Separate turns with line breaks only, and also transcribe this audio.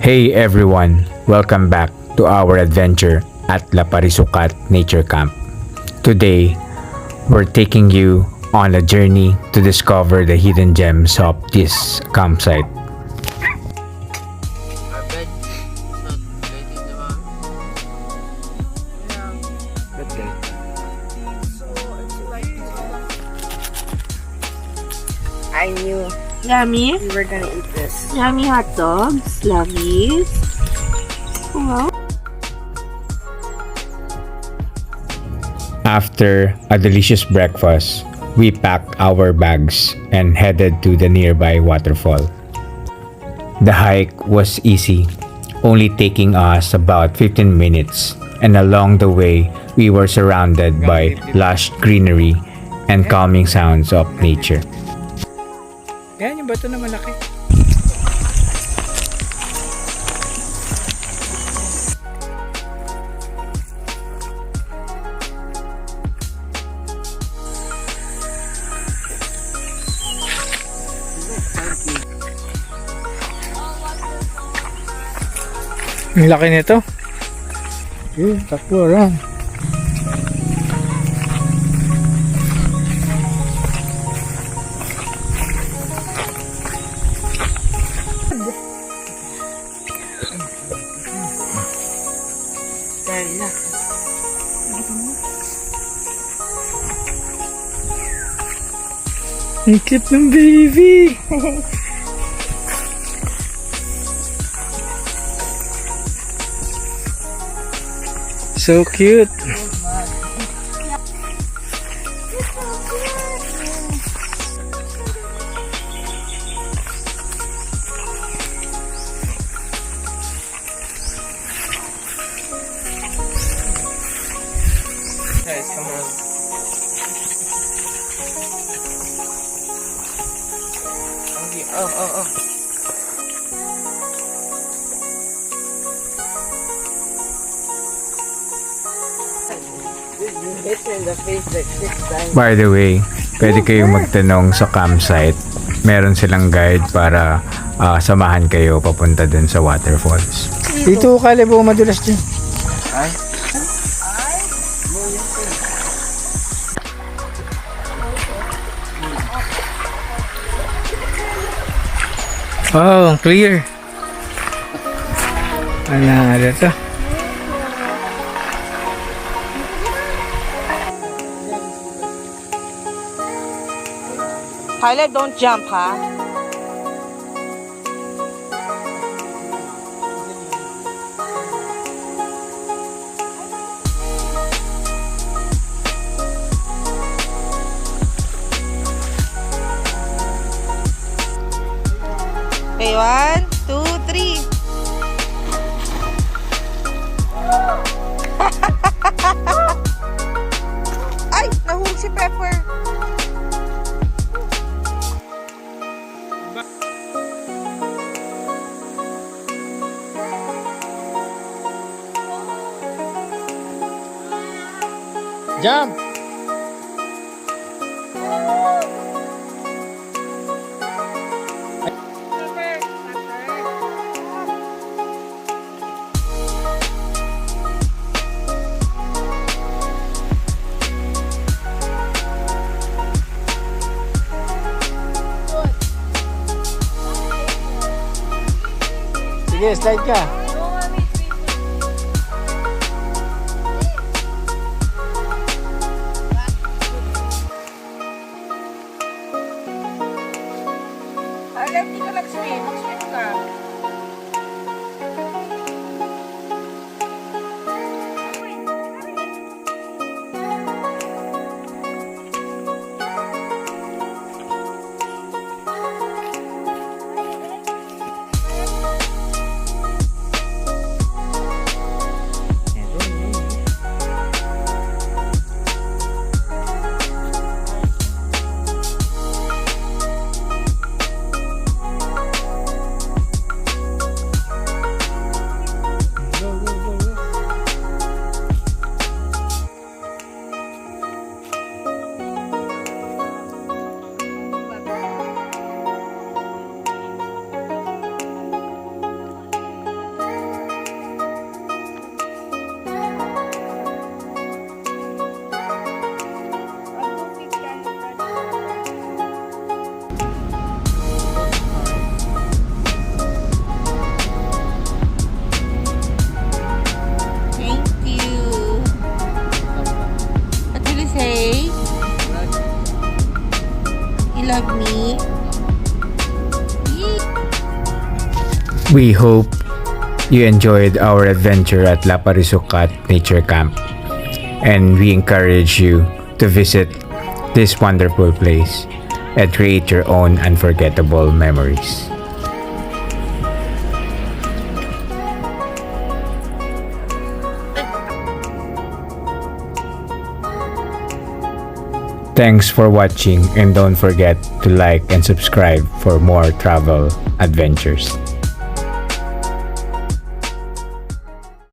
Hey everyone, welcome back to our adventure at LAParisukat Nature Camp. Today, we're taking you on a journey to discover the hidden gems of this campsite.
Our bed is not ready, diba?
I knew
Yummy.
we were gonna eat this.
Yummy hot dogs. Lovies. Wow.
After a delicious breakfast, we packed our bags and headed to the nearby waterfall. The hike was easy, only taking us about 15 minutes, and along the way, we were surrounded by lush greenery and calming sounds of nature.
Yan yung bato na malaki. Ang laki nito. Takbo lang. Ang cute ng baby! So cute!
Guys, come on. Okay. Oh.
You hit her in the face like 6 times.
By the way, pwede kayong magtanong sa campsite. Meron silang guide para samahan kayo papunta dun sa waterfalls.
Dito kalibo madulas dyan. Oh, clear. Ano to?
Tyler, don't jump, ha? Okay, 1, 2, 3. Ay, nahulog si Pepper.
Jump! Sige, slide ka.
Alam, hindi ka mag-swim. Mag-swim ka. love me?
We hope you enjoyed our adventure at LAParisukat Nature Camp, and we encourage you to visit this wonderful place and create your own unforgettable memories. Thanks for watching, and don't forget to like and subscribe for more travel adventures.